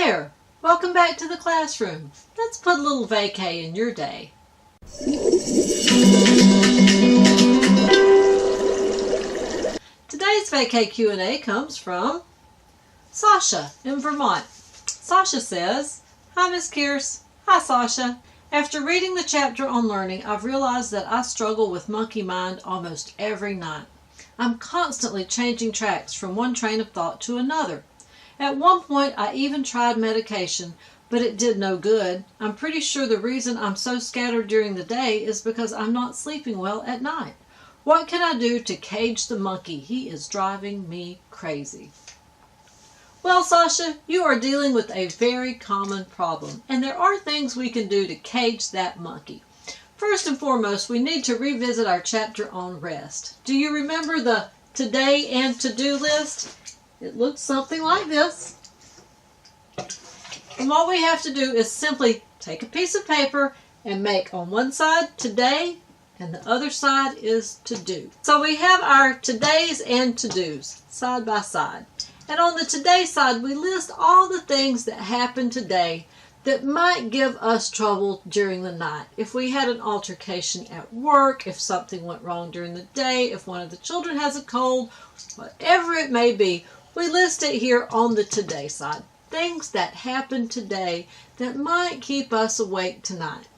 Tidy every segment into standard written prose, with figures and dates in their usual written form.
there! Welcome back to the classroom. Let's put a little vacay in your day. Today's vacay Q&A comes from Sasha in Vermont. Sasha says, "Hi Miss Kears." Hi Sasha. After reading the chapter on learning, I've realized that I struggle with monkey mind almost every night. I'm constantly changing tracks from one train of thought to another. At one point, I even tried medication, but it did no good. I'm pretty sure the reason I'm so scattered during the day is because I'm not sleeping well at night. What can I do to cage the monkey? He is driving me crazy. Well, Sasha, you are dealing with a very common problem, and there are things we can do to cage that monkey. First and foremost, we need to revisit our chapter on rest. Do you remember the today and to-do list? It looks something like this. And what we have to do is simply take a piece of paper and make on one side today and the other side is to do. So we have our todays and to-dos side by side. And on the today side, we list all the things that happened today that might give us trouble during the night. If we had an altercation at work, if something went wrong during the day, if one of the children has a cold, whatever it may be, we list it here on the today side. Things that happened today that might keep us awake tonight.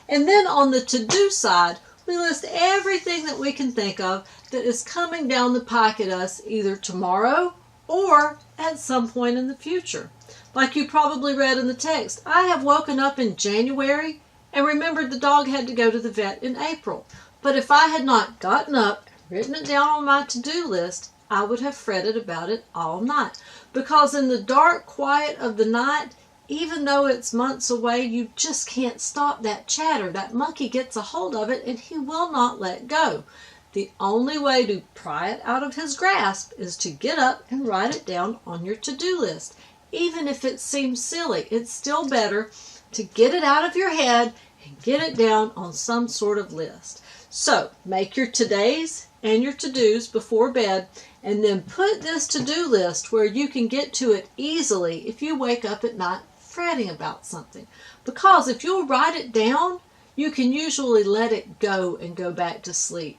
And then on the to-do side, we list everything that we can think of that is coming down the pike at us either tomorrow or at some point in the future. Like you probably read in the text, I have woken up in January and remembered the dog had to go to the vet in April. But if I had not gotten up and written it down on my to-do list, I would have fretted about it all night. Because in the dark quiet of the night, even though it's months away, you just can't stop that chatter. That monkey gets a hold of it and he will not let go. The only way to pry it out of his grasp is to get up and write it down on your to-do list. Even if it seems silly, it's still better to get it out of your head and get it down on some sort of list. So make your todays and your to-dos before bed, and then put this to-do list where you can get to it easily if you wake up at night fretting about something. Because if you'll write it down, you can usually let it go and go back to sleep.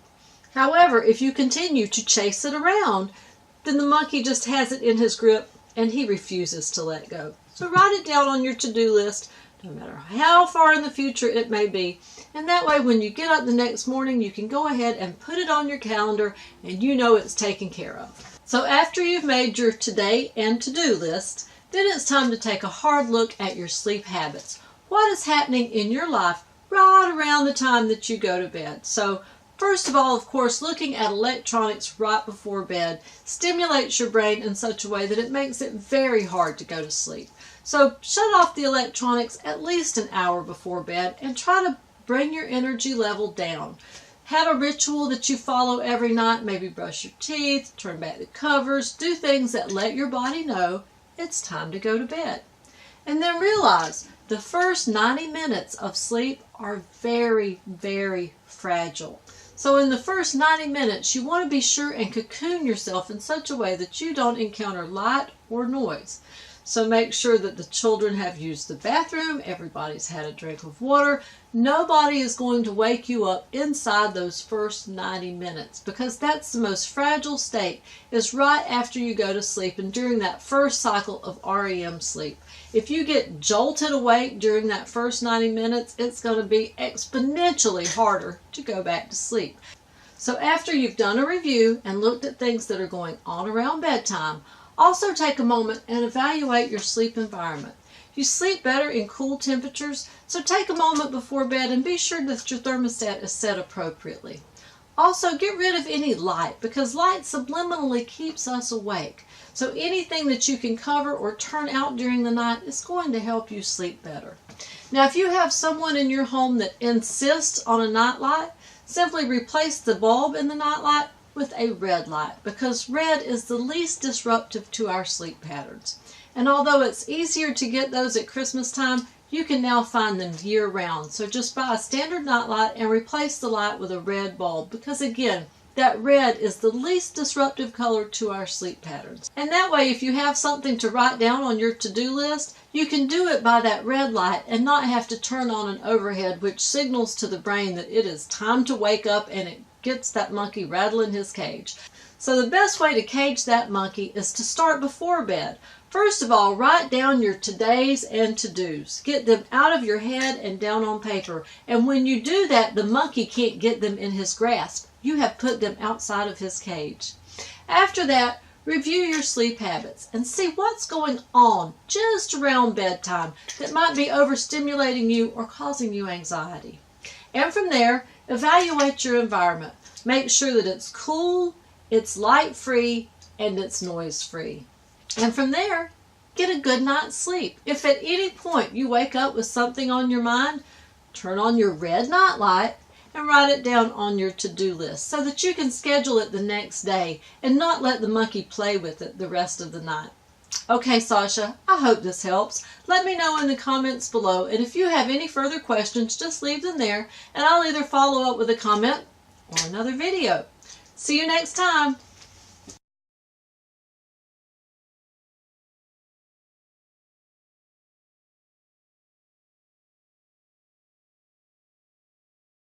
However, if you continue to chase it around, then the monkey just has it in his grip and he refuses to let go. So write it down on your to-do list, no matter how far in the future it may be. And that way when you get up the next morning, you can go ahead and put it on your calendar and you know it's taken care of. So after you've made your today and to-do list, then it's time to take a hard look at your sleep habits. What is happening in your life right around the time that you go to bed? So first of all, of course, looking at electronics right before bed stimulates your brain in such a way that it makes it very hard to go to sleep. So shut off the electronics at least an hour before bed and try to bring your energy level down. Have a ritual that you follow every night. Maybe brush your teeth, turn back the covers, do things that let your body know it's time to go to bed. And then realize the first 90 minutes of sleep are very, very fragile. So in the first 90 minutes, you want to be sure and cocoon yourself in such a way that you don't encounter light or noise. So make sure that the children have used the bathroom, everybody's had a drink of water. Nobody is going to wake you up inside those first 90 minutes because that's the most fragile state, is right after you go to sleep and during that first cycle of REM sleep. If you get jolted awake during that first 90 minutes, it's going to be exponentially harder to go back to sleep. So after you've done a review and looked at things that are going on around bedtime, also take a moment and evaluate your sleep environment. You sleep better in cool temperatures, so take a moment before bed and be sure that your thermostat is set appropriately. Also, get rid of any light because light subliminally keeps us awake. So anything that you can cover or turn out during the night is going to help you sleep better. Now, if you have someone in your home that insists on a nightlight, simply replace the bulb in the nightlight with a red light because red is the least disruptive to our sleep patterns. And although it's easier to get those at Christmas time, you can now find them year-round. So just buy a standard nightlight and replace the light with a red bulb because again, that red is the least disruptive color to our sleep patterns. And that way, if you have something to write down on your to-do list, you can do it by that red light and not have to turn on an overhead which signals to the brain that it is time to wake up, and it gets that monkey rattling his cage. So the best way to cage that monkey is to start before bed. First of all, write down your todays and to-dos. Get them out of your head and down on paper. And when you do that, the monkey can't get them in his grasp. You have put them outside of his cage. After that, review your sleep habits and see what's going on just around bedtime that might be overstimulating you or causing you anxiety. And from there, evaluate your environment. Make sure that it's cool, it's light-free, and it's noise-free. And from there, get a good night's sleep. If at any point you wake up with something on your mind, turn on your red nightlight and write it down on your to-do list so that you can schedule it the next day and not let the monkey play with it the rest of the night. Okay, Sasha, I hope this helps. Let me know in the comments below, and if you have any further questions, just leave them there, and I'll either follow up with a comment or another video. See you next time.